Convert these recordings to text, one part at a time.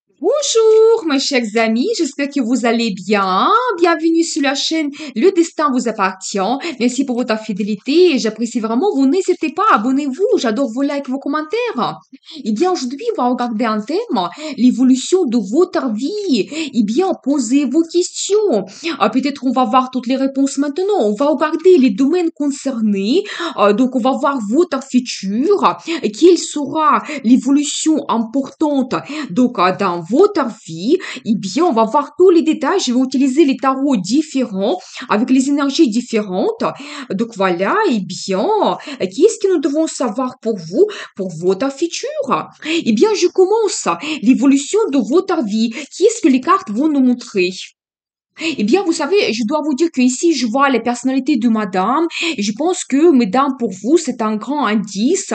Bonjour, mes chers amis, j'espère que vous allez bien. Bienvenue sur la chaîne Le Destin vous appartient. Merci pour votre fidélité et j'apprécie vraiment. Vous n'hésitez pas, abonnez-vous. J'adore vos likes, vos commentaires. Eh bien, aujourd'hui, on va regarder un thème, l'évolution de votre vie. Eh bien, posez vos questions. Peut-être on va voir toutes les réponses maintenant. On va regarder les domaines concernés. Donc, on va voir votre futur. Quelle sera l'évolution importante donc, dans votre vie, eh bien, on va voir tous les détails. Je vais utiliser les tarots différents avec les énergies différentes. Donc, voilà, eh bien, qu'est-ce que nous devons savoir pour vous, pour votre futur? Eh bien, je commence l'évolution de votre vie. Qu'est-ce que les cartes vont nous montrer? Eh bien, vous savez, je dois vous dire que ici, je vois les personnalités de madame, et je pense que, mesdames, pour vous, c'est un grand indice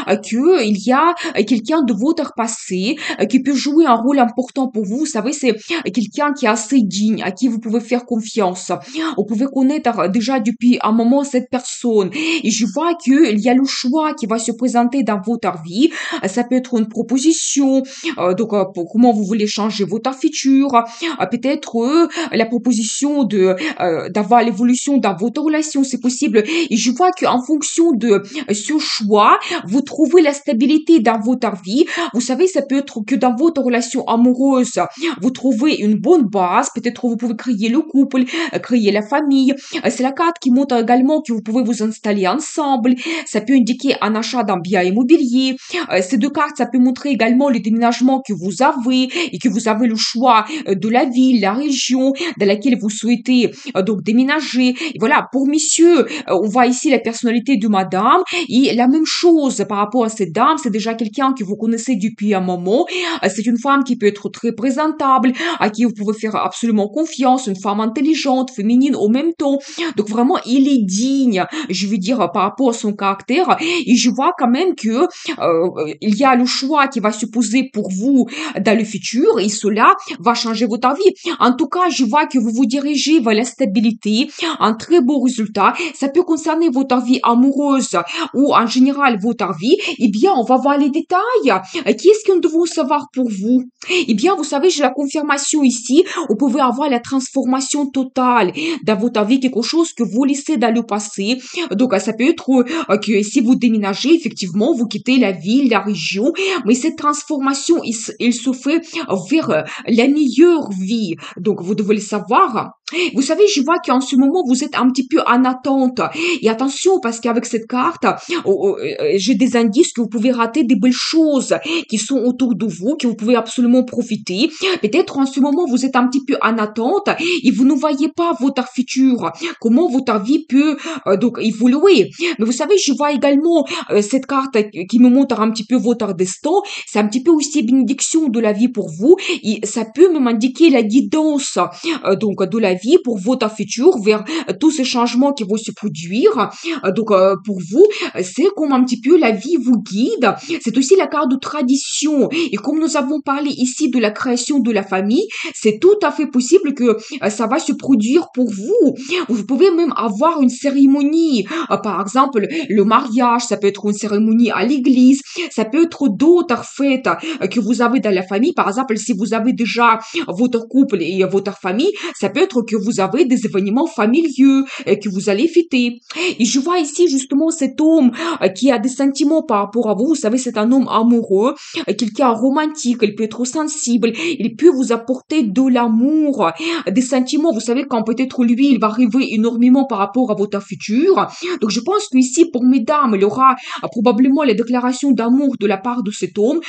que il y a quelqu'un de votre passé qui peut jouer un rôle important pour vous. Vous savez, c'est quelqu'un qui est assez digne, à qui vous pouvez faire confiance. Vous pouvez connaître déjà depuis un moment cette personne. Et je vois que il y a le choix qui va se présenter dans votre vie. Ça peut être une proposition, pour comment vous voulez changer votre futur. Peut-être la proposition de d'avoir l'évolution dans votre relation, c'est possible. Et je vois qu'en fonction de ce choix, vous trouvez la stabilité dans votre vie. Vous savez, ça peut être que dans votre relation amoureuse, vous trouvez une bonne base. Peut-être vous pouvez créer le couple, créer la famille. C'est la carte qui montre également que vous pouvez vous installer ensemble. Ça peut indiquer un achat d'un bien immobilier. Ces deux cartes, ça peut montrer également le déménagement que vous avez et que vous avez le choix de la ville, la région dans laquelle vous souhaitez donc déménager. Et voilà, pour messieurs, on voit ici la personnalité de madame et la même chose par rapport à cette dame, c'est déjà quelqu'un que vous connaissez depuis un moment. C'est une femme qui peut être très présentable, à qui vous pouvez faire absolument confiance, une femme intelligente, féminine au même temps. Donc vraiment, il est digne, je veux dire, par rapport à son caractère. Et je vois quand même que il y a le choix qui va se poser pour vous dans le futur et cela va changer votre vie. En tout cas, je vois que vous vous dirigez vers la stabilité, un très beau résultat. Ça peut concerner votre vie amoureuse ou en général votre vie. Eh bien, on va voir les détails. Qu'est-ce que nous devons savoir pour vous? Eh bien, vous savez, j'ai la confirmation ici. Vous pouvez avoir la transformation totale dans votre vie, quelque chose que vous laissez dans le passé. Donc, ça peut être que si vous déménagez, effectivement, vous quittez la ville, la région, mais cette transformation, il se fait vers la meilleure vie. Donc, vous devez le savoir. Vous savez, je vois qu'en ce moment, vous êtes un petit peu en attente. Et attention, parce qu'avec cette carte, j'ai des indices que vous pouvez rater des belles choses qui sont autour de vous, que vous pouvez absolument profiter. Peut-être en ce moment, vous êtes un petit peu en attente et vous ne voyez pas votre futur. Comment votre vie peut donc évoluer. Mais vous savez, je vois également cette carte qui me montre un petit peu votre destin. C'est un petit peu aussi bénédiction de la vie pour vous. Et ça peut même indiquer la guidance donc de la vie pour votre futur vers tous ces changements qui vont se produire. Pour vous, c'est comme un petit peu la vie vous guide. C'est aussi la carte de tradition. Et comme nous avons parlé ici de la création de la famille, c'est tout à fait possible que ça va se produire pour vous. Vous pouvez même avoir une cérémonie. Par exemple, le mariage, ça peut être une cérémonie à l'église, ça peut être d'autres fêtes que vous avez dans la famille. Par exemple, si vous avez déjà votre couple et votre famille, ça peut être que vous avez des événements familiaux que vous allez fêter. Et je vois ici justement cet homme qui a des sentiments par rapport à vous. Vous savez, c'est un homme amoureux, quelqu'un romantique, il peut être sensible, il peut vous apporter de l'amour, des sentiments. Vous savez, quand peut-être lui, il va rêver énormément par rapport à votre futur. Donc, je pense que ici, pour mesdames, il y aura probablement les déclarations d'amour de la part de cet homme.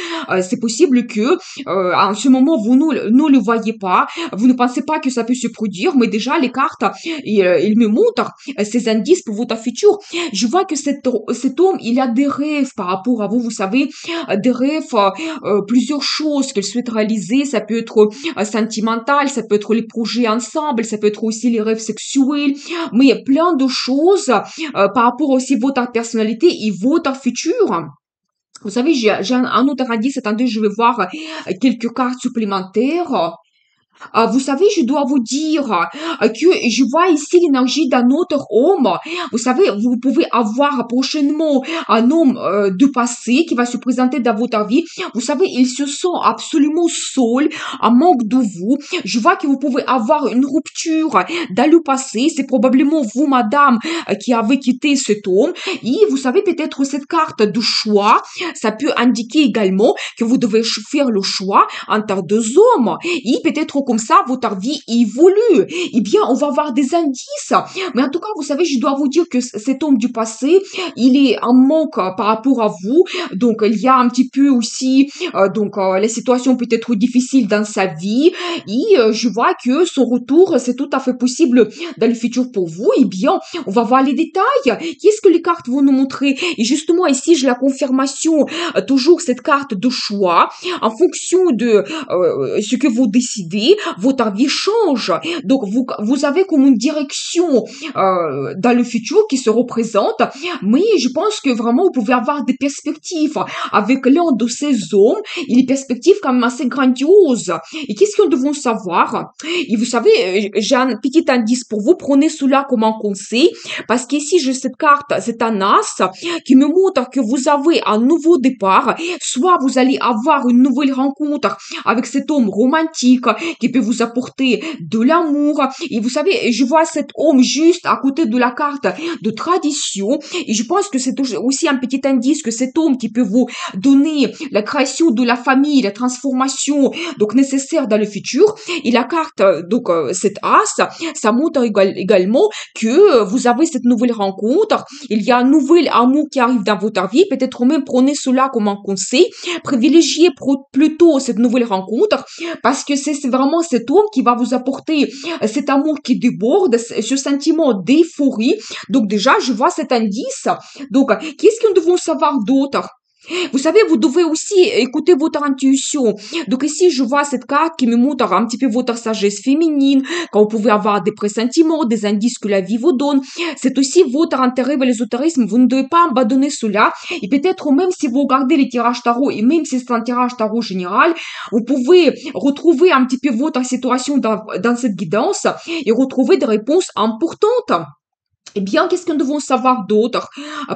C'est possible que, en ce moment, vous ne le voyez pas, vous ne pensez pas que ça peut se produire, mais déjà, les cartes, il me montrent ces indices pour votre futur. Je vois que cet homme, il a des rêves par rapport à vous, vous savez, des rêves, plusieurs choses qu'il souhaite réaliser. Ça peut être sentimental, ça peut être les projets ensemble, ça peut être aussi les rêves sexuels, mais il y a plein de choses par rapport aussi à votre personnalité et votre futur. Vous savez, j'ai un autre indice. Attendez, je vais voir quelques cartes supplémentaires. Vous savez, je dois vous dire que je vois ici l'énergie d'un autre homme. Vous savez, vous pouvez avoir prochainement un homme du passé qui va se présenter dans votre vie. Vous savez, il se sent absolument seul, en manque de vous. Je vois que vous pouvez avoir une rupture dans le passé. C'est probablement vous, madame, qui avez quitté cet homme. Et vous savez, peut-être cette carte de choix, ça peut indiquer également que vous devez faire le choix entre deux hommes. Et peut-être comme ça, votre vie évolue. Eh bien, on va avoir des indices. Mais en tout cas, vous savez, je dois vous dire que cet homme du passé, il est en manque par rapport à vous. Donc, il y a un petit peu aussi, la situation peut être difficile dans sa vie. Et je vois que son retour, c'est tout à fait possible dans le futur pour vous. Eh bien, on va voir les détails. Qu'est-ce que les cartes vont nous montrer? Et justement, ici, j'ai la confirmation, toujours cette carte de choix. En fonction de ce que vous décidez, votre vie change. Donc, vous avez comme une direction dans le futur qui se représente, mais je pense que vraiment, vous pouvez avoir des perspectives avec l'un de ces hommes, et les perspectives quand même assez grandioses. Et qu'est-ce que nous devons savoir? Et vous savez, j'ai un petit indice pour vous, prenez cela comme un conseil, parce qu'ici, j'ai cette carte, c'est un as, qui me montre que vous avez un nouveau départ, soit vous allez avoir une nouvelle rencontre avec cet homme romantique qui peut vous apporter de l'amour. Et vous savez, je vois cet homme juste à côté de la carte de tradition. Et je pense que c'est aussi un petit indice que cet homme qui peut vous donner la création de la famille, la transformation donc nécessaire dans le futur. Et la carte, cette as, ça montre également que vous avez cette nouvelle rencontre. Il y a un nouvel amour qui arrive dans votre vie. Peut-être même prenez cela comme un conseil. Privilégiez plutôt cette nouvelle rencontre parce que c'est vraiment cet homme qui va vous apporter cet amour qui déborde, ce sentiment d'euphorie. Donc déjà, je vois cet indice. Donc, qu'est-ce que nous devons savoir d'autre? Vous savez, vous devez aussi écouter votre intuition. Donc ici, je vois cette carte qui me montre un petit peu votre sagesse féminine, quand vous pouvez avoir des pressentiments, des indices que la vie vous donne. C'est aussi votre intérêt vers l'ésotérisme. Vous ne devez pas abandonner cela. Et peut-être même si vous regardez les tirages tarot, et même si c'est un tirage tarot général, vous pouvez retrouver un petit peu votre situation dans cette guidance et retrouver des réponses importantes. Eh bien, qu'est-ce que nous devons savoir d'autre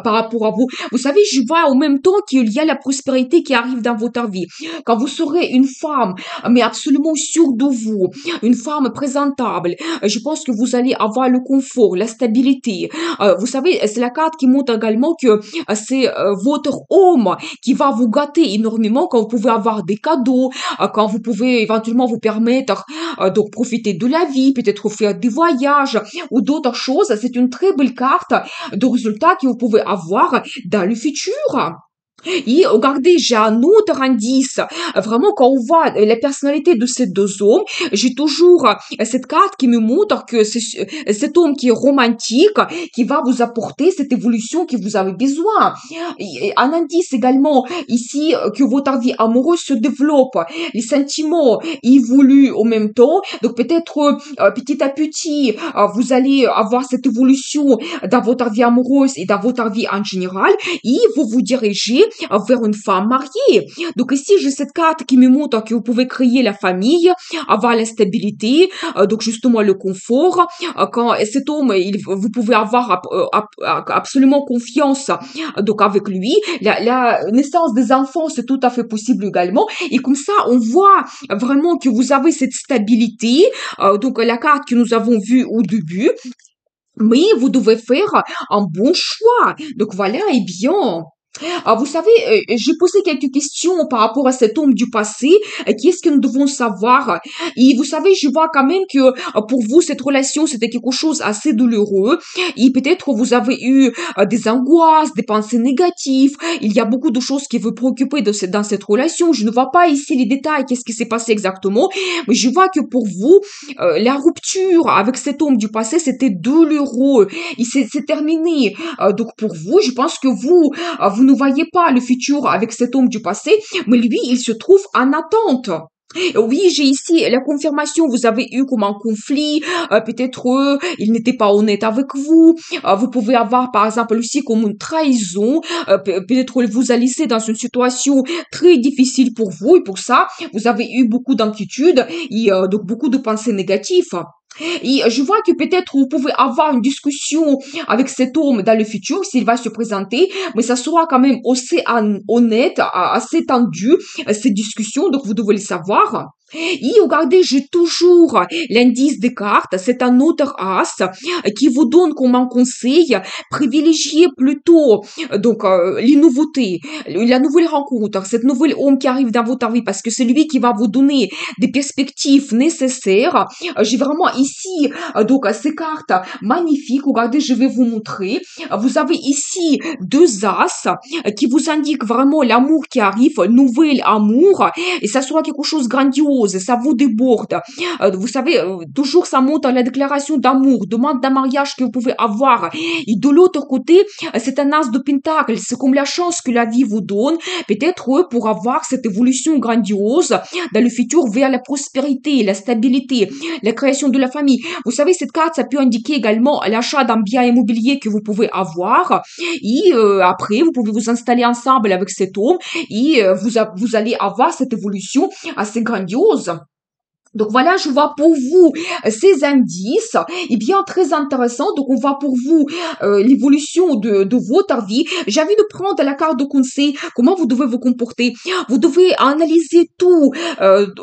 par rapport à vous? Vous savez, je vois en même temps qu'il y a la prospérité qui arrive dans votre vie. Quand vous serez une femme, mais absolument sûre de vous, une femme présentable, je pense que vous allez avoir le confort, la stabilité. Vous savez, c'est la carte qui montre également que c'est votre homme qui va vous gâter énormément quand vous pouvez avoir des cadeaux, quand vous pouvez éventuellement vous permettre donc profiter de la vie, peut-être faire des voyages ou d'autres choses. C'est une très belle carte de résultats que vous pouvez avoir dans le futur. Et regardez, j'ai un autre indice. Vraiment, quand on voit la personnalité de ces deux hommes, j'ai toujours cette carte qui me montre que c'est cet homme qui est romantique, qui va vous apporter cette évolution que vous avez besoin. Et un indice également ici, que votre vie amoureuse se développe. Les sentiments évoluent en même temps. Donc peut-être petit à petit, vous allez avoir cette évolution dans votre vie amoureuse et dans votre vie en général. Et vous vous dirigez vers une femme mariée. Donc ici, j'ai cette carte qui me montre que vous pouvez créer la famille, avoir la stabilité, donc justement le confort. Quand cet homme, vous pouvez avoir absolument confiance donc avec lui. La naissance des enfants, c'est tout à fait possible également. Et comme ça, on voit vraiment que vous avez cette stabilité. Donc la carte que nous avons vue au début. Mais vous devez faire un bon choix. Donc voilà, et bien. Vous savez, j'ai posé quelques questions par rapport à cet homme du passé. Qu'est-ce que nous devons savoir? Et vous savez, je vois quand même que pour vous, cette relation, c'était quelque chose assez douloureux. Et peut-être vous avez eu des angoisses, des pensées négatives. Il y a beaucoup de choses qui vous préoccupent dans cette relation. Je ne vois pas ici les détails, qu'est-ce qui s'est passé exactement. Mais je vois que pour vous, la rupture avec cet homme du passé, c'était douloureux. Et c'est terminé. Donc pour vous, je pense que vous ne voyez pas le futur avec cet homme du passé, mais lui, il se trouve en attente. Oui, j'ai ici la confirmation. Vous avez eu comme un conflit. Peut-être il n'était pas honnête avec vous. Vous pouvez avoir, par exemple, aussi comme une trahison. Peut-être il vous a laissé dans une situation très difficile pour vous et pour ça, vous avez eu beaucoup d'inquiétudes et donc beaucoup de pensées négatives. Et je vois que peut-être vous pouvez avoir une discussion avec cet homme dans le futur s'il va se présenter, mais ça sera quand même assez honnête, assez tendu, cette discussion, donc vous devez le savoir. Et regardez, j'ai toujours l'indice des cartes, c'est un autre as qui vous donne comme un conseil, privilégiez plutôt les nouveautés, la nouvelle rencontre, cette nouvelle homme qui arrive dans votre vie parce que c'est lui qui va vous donner des perspectives nécessaires. J'ai vraiment ici ces cartes magnifiques. Regardez, je vais vous montrer. Vous avez ici deux as qui vous indiquent vraiment l'amour qui arrive, nouvel amour, et ça sera quelque chose de grandiose, ça vous déborde. Vous savez, toujours ça montre la déclaration d'amour, demande d'un mariage que vous pouvez avoir. Et de l'autre côté, c'est un as de pentacle, c'est comme la chance que la vie vous donne, peut-être pour avoir cette évolution grandiose dans le futur vers la prospérité, la stabilité, la création de la famille. Vous savez, cette carte, ça peut indiquer également l'achat d'un bien immobilier que vous pouvez avoir. Et après, vous pouvez vous installer ensemble avec cet homme et vous allez avoir cette évolution assez grandiose. Donc voilà, je vois pour vous ces indices, et bien très intéressant. Donc on voit pour vous l'évolution de votre vie. J'ai envie de prendre la carte de conseil, comment vous devez vous comporter. Vous devez analyser tout,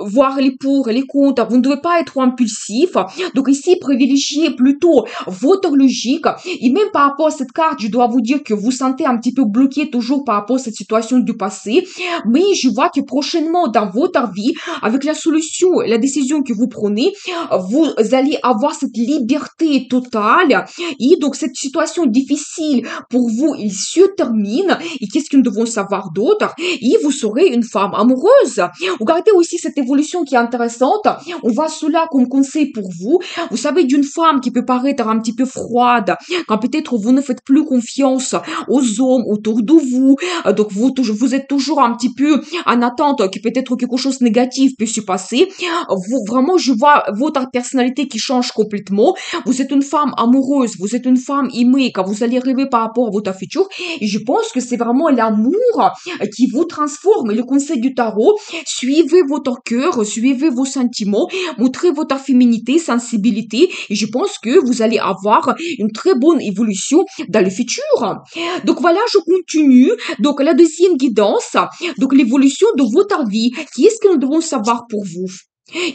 voir les pour et les contre. Vous ne devez pas être impulsif. Donc ici, privilégiez plutôt votre logique. Et même par rapport à cette carte, je dois vous dire que vous sentez un petit peu bloqué toujours par rapport à cette situation du passé. Mais je vois que prochainement dans votre vie, avec la solution, la décision que vous prenez, vous allez avoir cette liberté totale et donc cette situation difficile pour vous, il se termine et qu'est-ce que nous devons savoir d'autre et vous serez une femme amoureuse. Regardez aussi cette évolution qui est intéressante. On voit cela comme conseil pour vous. Vous savez, d'une femme qui peut paraître un petit peu froide, quand peut-être vous ne faites plus confiance aux hommes autour de vous, donc vous êtes toujours un petit peu en attente que peut-être quelque chose de négatif puisse se passer. Vous, vraiment, je vois votre personnalité qui change complètement. Vous êtes une femme amoureuse, vous êtes une femme aimée quand vous allez arriver par rapport à votre futur. Et je pense que c'est vraiment l'amour qui vous transforme. Et le conseil du tarot, suivez votre cœur, suivez vos sentiments, montrez votre féminité, sensibilité. Et je pense que vous allez avoir une très bonne évolution dans le futur. Donc voilà, je continue. Donc la deuxième guidance, donc l'évolution de votre vie. Qu'est-ce que nous devons savoir pour vous?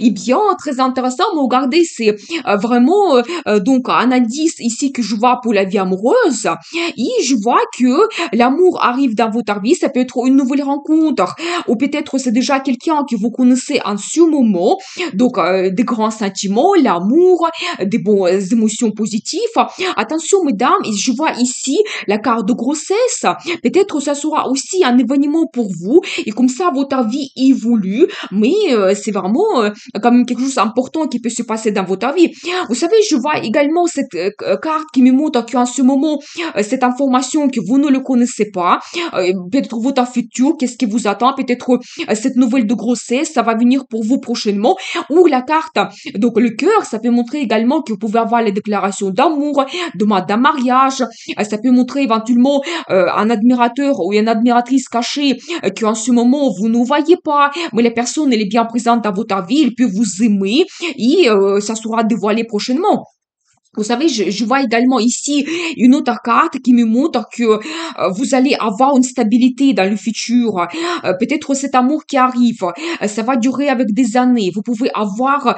Eh bien, très intéressant, mais regardez, c'est vraiment donc un indice ici que je vois pour la vie amoureuse. Et je vois que l'amour arrive dans votre vie, ça peut être une nouvelle rencontre, ou peut-être c'est déjà quelqu'un que vous connaissez en ce moment, donc des grands sentiments, l'amour, des bonnes émotions positives. Attention, mesdames, je vois ici la carte de grossesse. Peut-être ça sera aussi un événement pour vous, et comme ça, votre vie évolue, mais c'est vraiment quand même quelque chose d'important qui peut se passer dans votre vie. Vous savez, je vois également cette carte qui me montre qu'en ce moment, cette information que vous ne le connaissez pas, peut-être votre futur, qu'est-ce qui vous attend, peut-être cette nouvelle de grossesse, ça va venir pour vous prochainement, ou la carte, donc le cœur, ça peut montrer également que vous pouvez avoir les déclarations d'amour, demande d'un mariage, ça peut montrer éventuellement un admirateur ou une admiratrice cachée qu'en ce moment vous ne voyez pas, mais la personne elle est bien présente dans votre vie, elle peut vous aimer et ça sera dévoilé prochainement. Vous savez, je vois également ici une autre carte qui me montre que vous allez avoir une stabilité dans le futur. Peut-être cet amour qui arrive, ça va durer avec des années. Vous pouvez avoir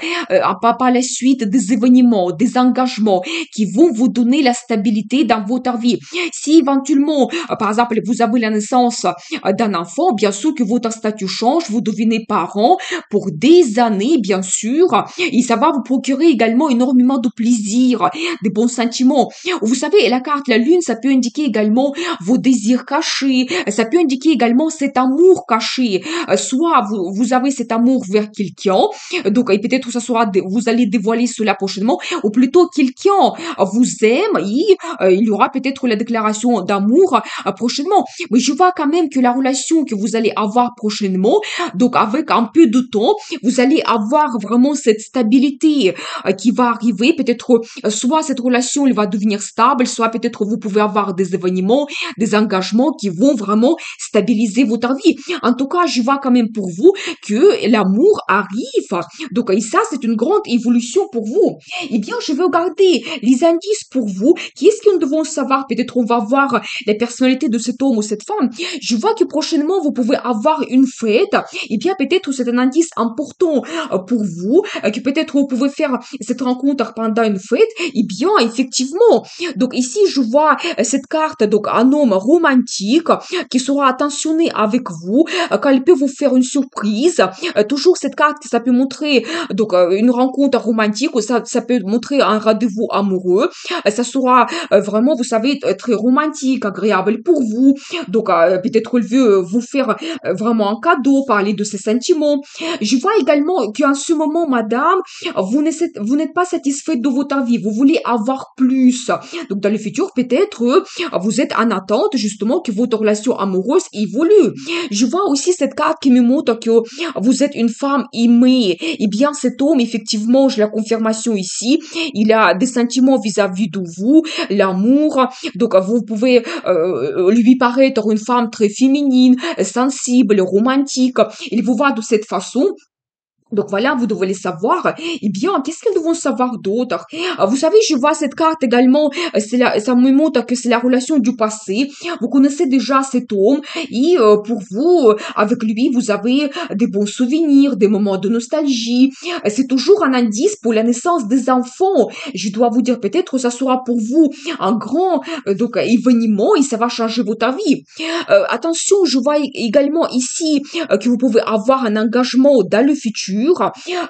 par la suite des événements, des engagements qui vont vous donner la stabilité dans votre vie. Si éventuellement, par exemple, vous avez la naissance d'un enfant, bien sûr que votre statut change, vous devenez parent pour des années, bien sûr, et ça va vous procurer également énormément de plaisir ressentir des bons sentiments. Vous savez, la carte la lune, ça peut indiquer également vos désirs cachés, ça peut indiquer également cet amour caché. Soit vous avez cet amour vers quelqu'un, donc et peut-être ça sera, vous allez dévoiler cela prochainement, ou plutôt quelqu'un vous aime et il y aura peut-être la déclaration d'amour prochainement. Mais je vois quand même que la relation que vous allez avoir prochainement, donc avec un peu de temps, vous allez avoir vraiment cette stabilité qui va arriver. Peut-être soit cette relation elle va devenir stable, soit peut-être vous pouvez avoir des événements, des engagements qui vont vraiment stabiliser votre vie. En tout cas, je vois quand même pour vous que l'amour arrive. Donc, et ça, c'est une grande évolution pour vous. Eh bien, je veux garder les indices pour vous. Qu'est-ce que nous devons savoir? Peut-être on va voir la personnalité de cet homme ou cette femme. Je vois que prochainement, vous pouvez avoir une fête. Eh bien, peut-être c'est un indice important pour vous, que peut-être vous pouvez faire cette rencontre pendant une fête. Eh bien, effectivement. Donc, ici, je vois cette carte, donc un homme romantique qui sera attentionné avec vous, quand il peut vous faire une surprise. Toujours cette carte, ça peut montrer donc une rencontre romantique, ou ça peut montrer un rendez-vous amoureux. Ça sera vraiment, vous savez, très romantique, agréable pour vous. Donc peut-être il veut vous faire vraiment un cadeau, parler de ses sentiments. Je vois également qu'en ce moment, madame, vous n'êtes pas satisfaite de votre vie. Vous voulez avoir plus. Donc dans le futur, peut-être vous êtes en attente justement que votre relation amoureuse évolue. Je vois aussi cette carte qui me montre que vous êtes une femme aimée. Eh bien, cet homme, effectivement, j'ai la confirmation ici, il a des sentiments vis-à-vis de vous, l'amour. Donc, vous pouvez lui paraître une femme très féminine, sensible, romantique. Il vous voit de cette façon. Donc voilà, vous devez les savoir. Eh bien, qu'est-ce qu'ils devront savoir d'autre? Vous savez, je vois cette carte également, ça me montre que c'est la relation du passé. Vous connaissez déjà cet homme et pour vous, avec lui, vous avez des bons souvenirs, des moments de nostalgie. C'est toujours un indice pour la naissance des enfants. Je dois vous dire, peut-être ça sera pour vous un grand donc événement et ça va changer votre vie. Attention, je vois également ici que vous pouvez avoir un engagement dans le futur.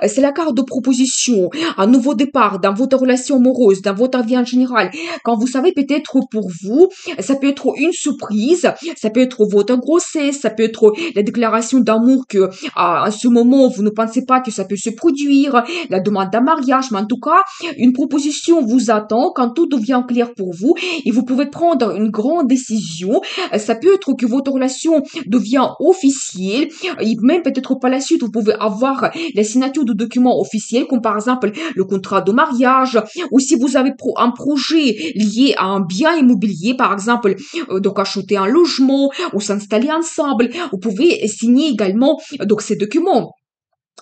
C'est la carte de proposition, un nouveau départ dans votre relation amoureuse, dans votre vie en général. Quand vous savez peut-être pour vous, ça peut être une surprise, ça peut être votre grossesse, ça peut être la déclaration d'amour que à ce moment vous ne pensez pas que ça peut se produire, la demande d'un mariage, mais en tout cas, une proposition vous attend quand tout devient clair pour vous et vous pouvez prendre une grande décision. Ça peut être que votre relation devient officielle et même peut-être par la suite vous pouvez avoir la signature de documents officiels comme par exemple le contrat de mariage ou si vous avez un projet lié à un bien immobilier par exemple donc acheter un logement ou s'installer ensemble, vous pouvez signer également donc ces documents.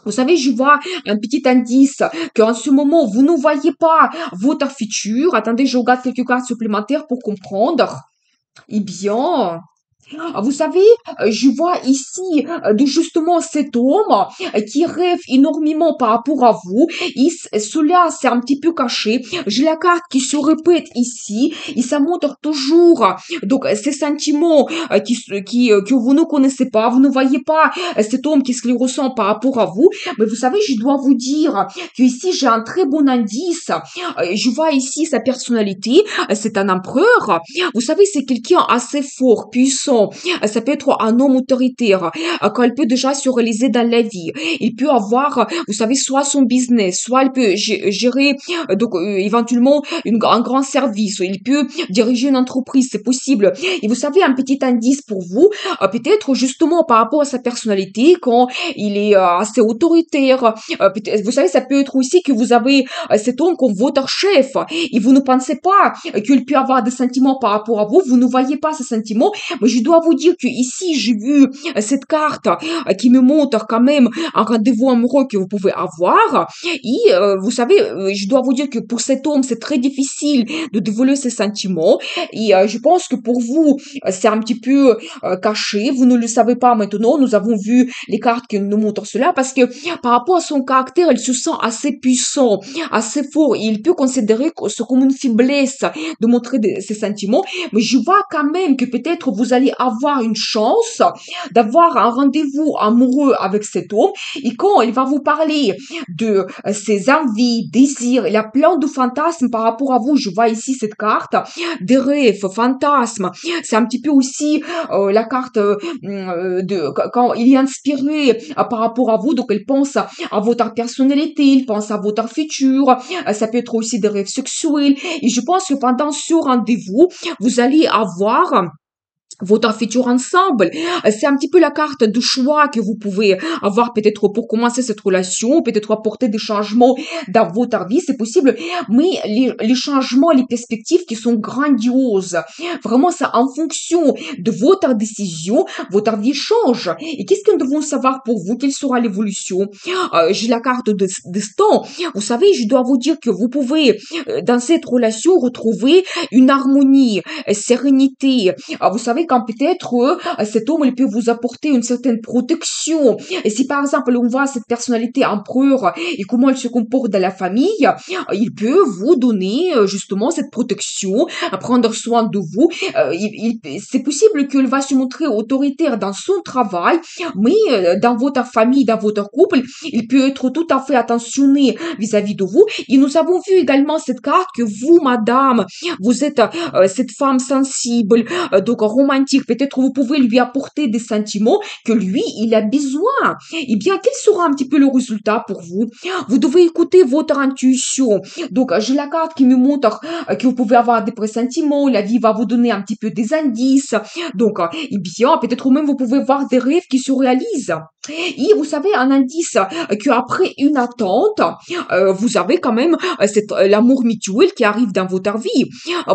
Vous savez, je vois un petit indice qu'en ce moment, vous ne voyez pas votre futur. Attendez, je regarde quelques cartes supplémentaires pour comprendre. Eh bien, vous savez, je vois ici de justement cet homme qui rêve énormément par rapport à vous. Et cela, c'est un petit peu caché. J'ai la carte qui se répète ici et ça montre toujours donc ces sentiments que vous ne connaissez pas. Vous ne voyez pas cet homme qu'est-ce qu'il ressent par rapport à vous. Mais vous savez, je dois vous dire que ici j'ai un très bon indice. Je vois ici sa personnalité. C'est un empereur. Vous savez, c'est quelqu'un assez fort, puissant. Ça peut être un homme autoritaire, quand il peut déjà se réaliser dans la vie. Il peut avoir, vous savez, soit son business, soit il peut gérer donc éventuellement un grand service. Il peut diriger une entreprise, c'est possible. Et vous savez, un petit indice pour vous, peut-être justement par rapport à sa personnalité, quand il est assez autoritaire. Vous savez, ça peut être aussi que vous avez cet homme comme votre chef et vous ne pensez pas qu'il peut avoir des sentiments par rapport à vous. Vous ne voyez pas ces sentiments, mais je dois vous dire que ici j'ai vu cette carte qui me montre quand même un rendez-vous amoureux que vous pouvez avoir. Et vous savez, je dois vous dire que pour cet homme c'est très difficile de dévoiler ses sentiments. Et je pense que pour vous c'est un petit peu caché. Vous ne le savez pas maintenant. Nous avons vu les cartes qui nous montrent cela parce que par rapport à son caractère, il se sent assez puissant, assez fort. Et il peut considérer ça comme une faiblesse de montrer ses sentiments. Mais je vois quand même que peut-être vous allez avoir une chance d'avoir un rendez-vous amoureux avec cet homme. Et quand il va vous parler de ses envies, désirs, il a plein de fantasmes par rapport à vous. Je vois ici cette carte, des rêves, fantasmes. C'est un petit peu aussi la carte quand il est inspiré par rapport à vous, donc il pense à votre personnalité, il pense à votre futur, ça peut être aussi des rêves sexuels. Et je pense que pendant ce rendez-vous, vous allez avoir votre futur ensemble. C'est un petit peu la carte de choix que vous pouvez avoir peut-être pour commencer cette relation, peut-être apporter des changements dans votre vie, c'est possible, mais les changements, les perspectives qui sont grandioses, vraiment ça en fonction de votre décision, votre vie change. Et qu'est-ce que nous devons savoir pour vous? Quelle sera l'évolution? J'ai la carte de destin. Vous savez, je dois vous dire que vous pouvez dans cette relation retrouver une harmonie, sérénité. Vous savez, quand peut-être cet homme il peut vous apporter une certaine protection. Et si par exemple on voit cette personnalité empereur et comment elle se comporte dans la famille, il peut vous donner justement cette protection, prendre soin de vous. C'est possible qu'il va se montrer autoritaire dans son travail, mais dans votre famille, dans votre couple, il peut être tout à fait attentionné vis-à-vis de vous. Et nous avons vu également cette carte que vous, madame, vous êtes cette femme sensible, donc romantique, peut-être vous pouvez lui apporter des sentiments que lui, il a besoin. Eh bien, quel sera un petit peu le résultat pour vous? Vous devez écouter votre intuition. Donc, j'ai la carte qui me montre que vous pouvez avoir des pressentiments, la vie va vous donner un petit peu des indices. Donc, eh bien, peut-être même vous pouvez voir des rêves qui se réalisent. Et vous savez, un indice qu'après une attente, vous avez quand même l'amour mutuel qui arrive dans votre vie.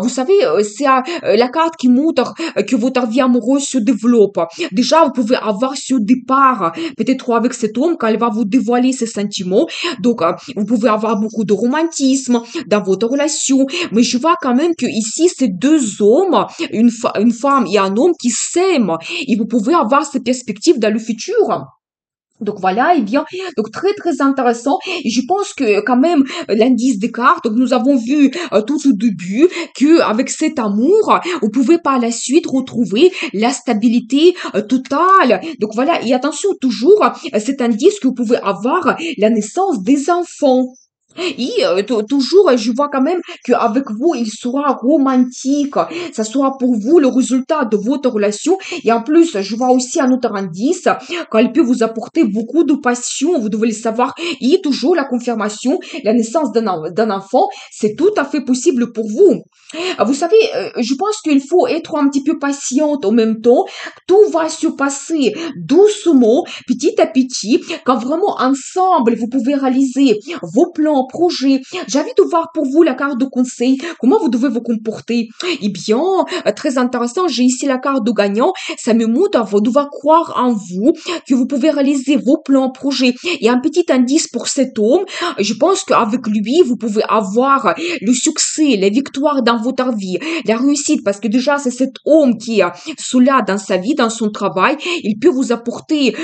Vous savez, c'est la carte qui montre que votre vie amoureuse se développe. Déjà, vous pouvez avoir ce départ, peut-être avec cet homme, quand il va vous dévoiler ses sentiments. Donc, vous pouvez avoir beaucoup de romantisme dans votre relation. Mais je vois quand même que ici, c'est deux hommes, une femme et un homme qui s'aiment. Et vous pouvez avoir ces perspectives dans le futur. Donc voilà, et bien, donc très très intéressant. Et je pense que quand même l'indice des cartes, donc nous avons vu tout au début que avec cet amour, vous pouvez par la suite retrouver la stabilité totale. Donc voilà, et attention toujours, cet indice que vous pouvez avoir la naissance des enfants. Et toujours, je vois quand même qu'avec vous, il sera romantique. Ça sera pour vous le résultat de votre relation. Et en plus, je vois aussi un autre indice, quand il peut vous apporter beaucoup de passion. Vous devez le savoir. Et toujours la confirmation, la naissance d'un enfant, c'est tout à fait possible pour vous. Vous savez, je pense qu'il faut être un petit peu patiente en même temps. Tout va se passer doucement, petit à petit, quand vraiment ensemble, vous pouvez réaliser vos plans, projets. J'ai envie de voir pour vous la carte de conseil, comment vous devez vous comporter. Eh bien, très intéressant, j'ai ici la carte de gagnant. Ça me montre, vous devez croire en vous, que vous pouvez réaliser vos plans, projets. Et un petit indice pour cet homme, je pense qu'avec lui, vous pouvez avoir le succès, les victoires dans votre vie, la réussite, parce que déjà, c'est cet homme qui est cela dans sa vie, dans son travail. Il peut vous apporter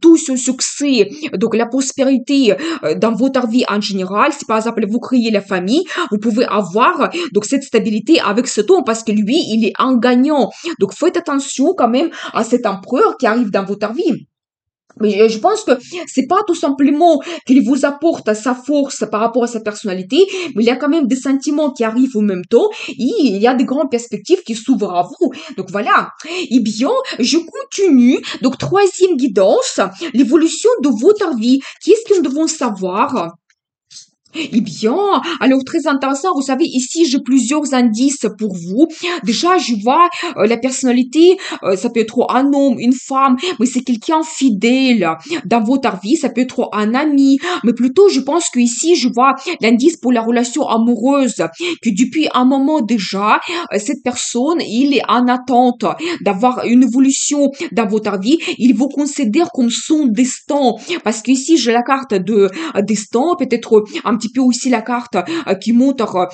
tout ce succès, donc la prospérité dans votre vie en général. Si par exemple, vous créez la famille, vous pouvez avoir donc cette stabilité avec cet homme parce que lui, il est un gagnant. Donc, faites attention quand même à cet empereur qui arrive dans votre vie. Mais je pense que c'est pas tout simplement qu'il vous apporte sa force par rapport à sa personnalité, mais il y a quand même des sentiments qui arrivent en même temps et il y a des grandes perspectives qui s'ouvrent à vous. Donc voilà. Eh bien, je continue. Donc, troisième guidance, l'évolution de votre vie. Qu'est-ce que nous devons savoir? Eh bien, alors très intéressant, vous savez, ici j'ai plusieurs indices pour vous. Déjà, je vois la personnalité, ça peut être un homme, une femme, mais c'est quelqu'un fidèle dans votre vie, ça peut être un ami, mais plutôt je pense que ici je vois l'indice pour la relation amoureuse, que depuis un moment déjà, cette personne, il est en attente d'avoir une évolution dans votre vie, il vous considère comme son destin, parce qu'ici j'ai la carte de destin, peut-être un petit peu aussi la carte qui montre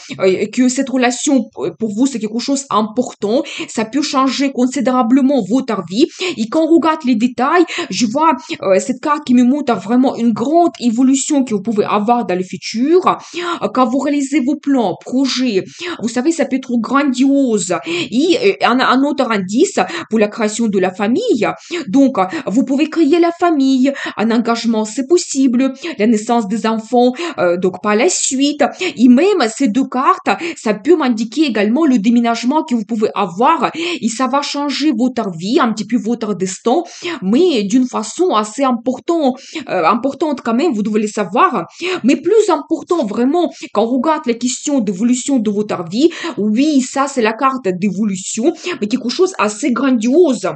que cette relation pour vous c'est quelque chose d'important. Ça peut changer considérablement votre vie. Et quand on regarde les détails, je vois cette carte qui me montre vraiment une grande évolution que vous pouvez avoir dans le futur. Quand vous réalisez vos plans, projets, vous savez, ça peut être grandiose. Et un autre indice pour la création de la famille. Donc, vous pouvez créer la famille, un engagement, c'est possible, la naissance des enfants, donc par la suite. Et même ces deux cartes, ça peut m'indiquer également le déménagement que vous pouvez avoir et ça va changer votre vie, un petit peu votre destin, mais d'une façon assez importante quand même, vous devez le savoir. Mais plus important vraiment, quand on regarde la question d'évolution de votre vie, oui, ça c'est la carte d'évolution, mais quelque chose assez grandiose.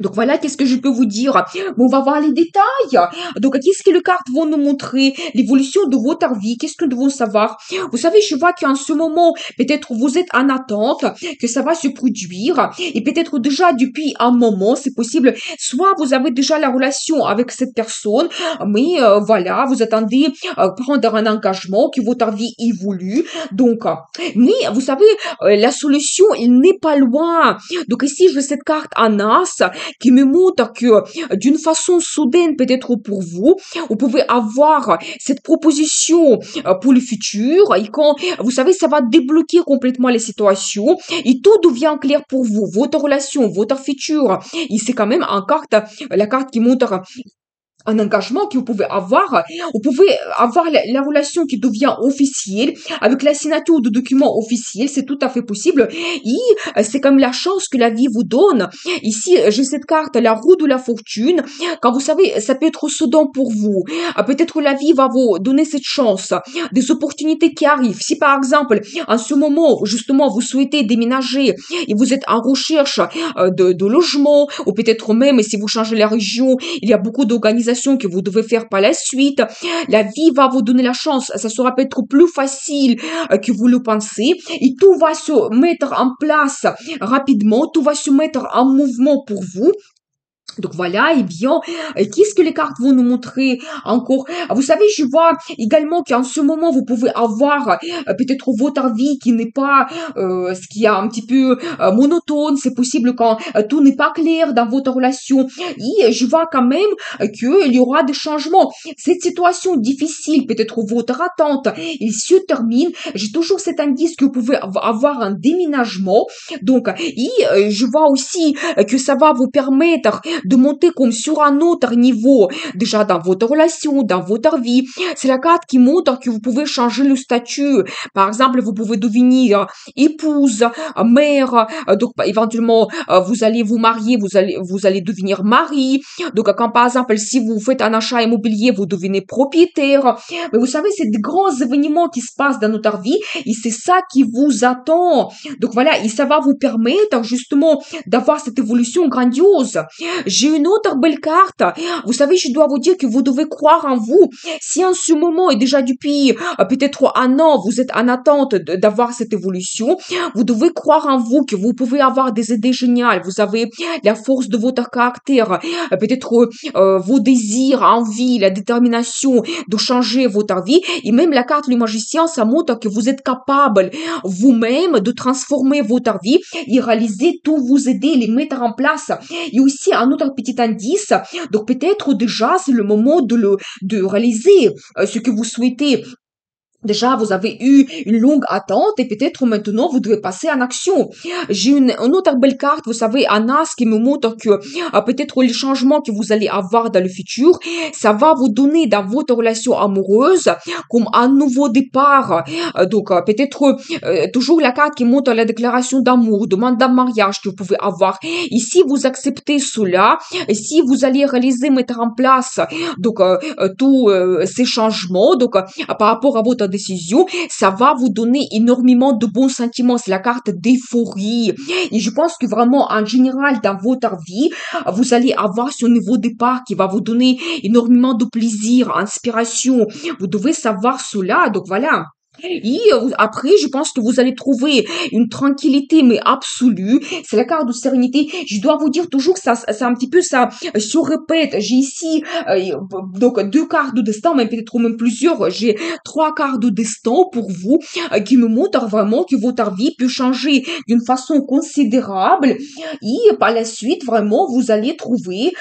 Donc voilà, qu'est-ce que je peux vous dire? Bon, on va voir les détails. Donc, qu'est-ce que les cartes vont nous montrer? L'évolution de votre vie, qu'est-ce que nous devons savoir? Vous savez, je vois qu'en ce moment, peut-être vous êtes en attente, que ça va se produire, et peut-être déjà depuis un moment, c'est possible, soit vous avez déjà la relation avec cette personne, mais voilà, vous attendez prendre un engagement, que votre vie évolue. Donc, mais vous savez, la solution, il n'est pas loin. Donc ici, je cette carte en as qui me montre que d'une façon soudaine, peut-être pour vous, vous pouvez avoir cette proposition pour le futur et quand, vous savez, ça va débloquer complètement les situations et tout devient clair pour vous, votre relation, votre futur. Et c'est quand même en carte, la carte qui montre un engagement que vous pouvez avoir. Vous pouvez avoir la relation qui devient officielle avec la signature de documents officiels, c'est tout à fait possible. Et c'est comme la chance que la vie vous donne. Ici, j'ai cette carte, la roue de la fortune. Quand vous savez, ça peut être soudain pour vous. Peut-être la vie va vous donner cette chance, des opportunités qui arrivent. Si par exemple, en ce moment, justement, vous souhaitez déménager et vous êtes en recherche de logement, ou peut-être même si vous changez la région, il y a beaucoup d'organisations que vous devez faire par la suite. La vie va vous donner la chance. Ça sera peut-être plus facile que vous le pensez. Et tout va se mettre en place rapidement. Tout va se mettre en mouvement pour vous. Donc voilà, eh bien, qu'est-ce que les cartes vont nous montrer encore? Vous savez, je vois également qu'en ce moment, vous pouvez avoir peut-être votre vie qui n'est pas ce qui est un petit peu monotone. C'est possible quand tout n'est pas clair dans votre relation. Et je vois quand même qu'il y aura des changements. Cette situation difficile, peut-être votre attente, il se termine. J'ai toujours cet indice que vous pouvez avoir un déménagement. Donc, et je vois aussi que ça va vous permettre de monter comme sur un autre niveau, déjà dans votre relation, dans votre vie. C'est la carte qui montre que vous pouvez changer le statut. Par exemple, vous pouvez devenir épouse, mère, donc éventuellement vous allez vous marier, vous allez devenir mari. Donc quand par exemple si vous faites un achat immobilier, vous devenez propriétaire. Mais vous savez, c'est des grands événements qui se passent dans notre vie et c'est ça qui vous attend. Donc voilà, et ça va vous permettre justement d'avoir cette évolution grandiose. J'ai une autre belle carte. Vous savez, je dois vous dire que vous devez croire en vous. Si en ce moment et déjà depuis peut-être un an, vous êtes en attente d'avoir cette évolution, vous devez croire en vous que vous pouvez avoir des idées géniales. Vous avez la force de votre caractère, peut-être vos désirs, envie, la détermination de changer votre vie. Et même la carte du magicien, ça montre que vous êtes capable vous-même de transformer votre vie et réaliser tous vos idées, les mettre en place. Et aussi un autre petit indice, donc peut-être déjà c'est le moment de réaliser ce que vous souhaitez. Déjà, vous avez eu une longue attente et peut-être maintenant vous devez passer en action. J'ai une autre belle carte, vous savez, un as qui me montre que peut-être les changements que vous allez avoir dans le futur, ça va vous donner dans votre relation amoureuse comme un nouveau départ. Donc peut-être toujours la carte qui montre la déclaration d'amour, demande d'un mariage que vous pouvez avoir. Et si vous acceptez cela, et si vous allez réaliser, mettre en place donc tous ces changements, donc par rapport à votre décision, ça va vous donner énormément de bons sentiments. C'est la carte d'euphorie. Et je pense que vraiment, en général, dans votre vie, vous allez avoir ce nouveau départ qui va vous donner énormément de plaisir, inspiration. Vous devez savoir cela. Donc voilà. Et après, je pense que vous allez trouver une tranquillité, mais absolue. C'est la carte de sérénité. Je dois vous dire toujours que ça, c'est un petit peu ça se répète. J'ai ici donc deux cartes de destin, mais peut-être même plusieurs. J'ai trois cartes de destin pour vous qui me montrent vraiment que votre vie peut changer d'une façon considérable. Et par la suite, vraiment, vous allez trouver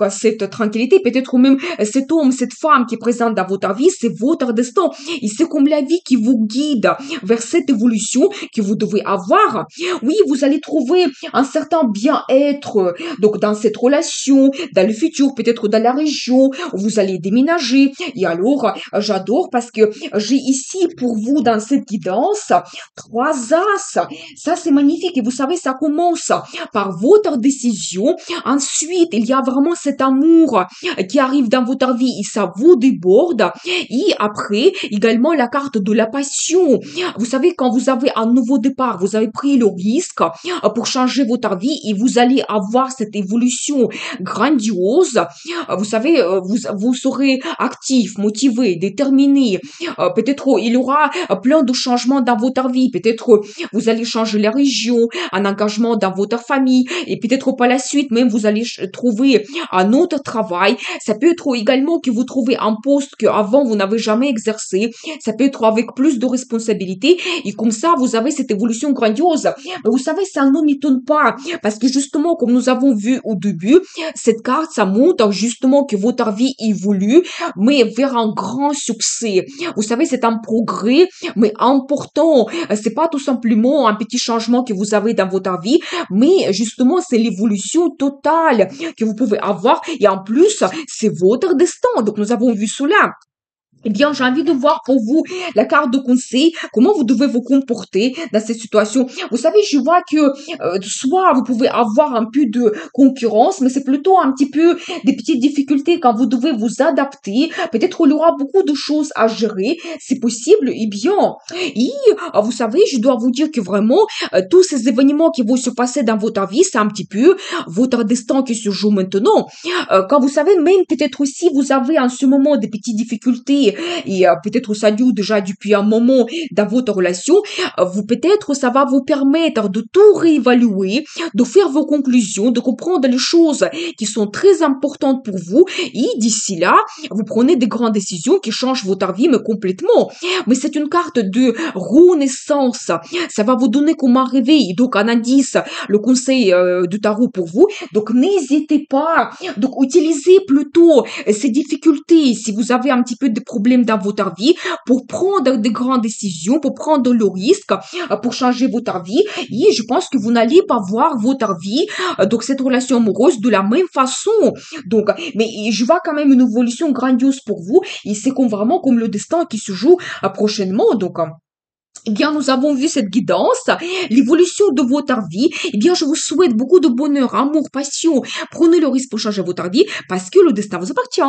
cette tranquillité. Peut-être même cet homme, cette femme qui est présente dans votre vie, c'est votre destin. Et c'est comme la vie qui vous guide vers cette évolution que vous devez avoir. Oui, vous allez trouver un certain bien-être donc dans cette relation, dans le futur, peut-être dans la région où vous allez déménager. Et alors, j'adore parce que j'ai ici pour vous dans cette guidance trois as. Ça, c'est magnifique. Et vous savez, ça commence par votre décision. Ensuite, il y a vraiment cet amour qui arrive dans votre vie et ça vous déborde. Et après, également la carte de la passion. Vous savez, quand vous avez un nouveau départ, vous avez pris le risque pour changer votre vie et vous allez avoir cette évolution grandiose. Vous savez, vous serez actif, motivé, déterminé. Peut-être il y aura plein de changements dans votre vie. Peut-être vous allez changer la région, un engagement dans votre famille et peut-être par la suite même vous allez trouver un autre travail. Ça peut être également que vous trouvez un poste que avant vous n'avez jamais exercé. Ça peut être avec plus de responsabilités et comme ça vous avez cette évolution grandiose. Mais vous savez, ça ne m'étonne pas parce que justement, comme nous avons vu au début, cette carte, ça montre justement que votre vie évolue, mais vers un grand succès. Vous savez, c'est un progrès, mais important. C'est pas tout simplement un petit changement que vous avez dans votre vie, mais justement, c'est l'évolution totale que vous pouvez avoir. Et en plus, c'est votre destin. Donc, nous avons vu cela. Eh bien, j'ai envie de voir pour vous la carte de conseil, comment vous devez vous comporter dans cette situation. Vous savez, je vois que soit vous pouvez avoir un peu de concurrence, mais c'est plutôt un petit peu des petites difficultés quand vous devez vous adapter. Peut-être qu'il y aura beaucoup de choses à gérer, c'est possible. Eh bien, et vous savez, je dois vous dire que vraiment, tous ces événements qui vont se passer dans votre vie, c'est un petit peu votre destin qui se joue maintenant. Quand vous savez, même peut-être aussi, vous avez en ce moment des petites difficultés et peut-être ça dure déjà depuis un moment dans votre relation, vous peut-être ça va vous permettre de tout réévaluer, de faire vos conclusions, de comprendre les choses qui sont très importantes pour vous et d'ici là, vous prenez des grandes décisions qui changent votre vie mais complètement. Mais c'est une carte de renaissance. Ça va vous donner comme un réveil, donc un indice, le conseil du tarot pour vous. Donc n'hésitez pas. Donc utilisez plutôt ces difficultés si vous avez un petit peu de problèmes dans votre vie pour prendre des grandes décisions, pour prendre le risque, pour changer votre vie. Et je pense que vous n'allez pas voir votre vie, donc cette relation amoureuse de la même façon. Donc, mais je vois quand même une évolution grandiose pour vous et c'est comme vraiment comme le destin qui se joue prochainement. Donc, eh bien, nous avons vu cette guidance, l'évolution de votre vie. Eh bien, je vous souhaite beaucoup de bonheur, amour, passion. Prenez le risque pour changer votre vie parce que le destin vous appartient.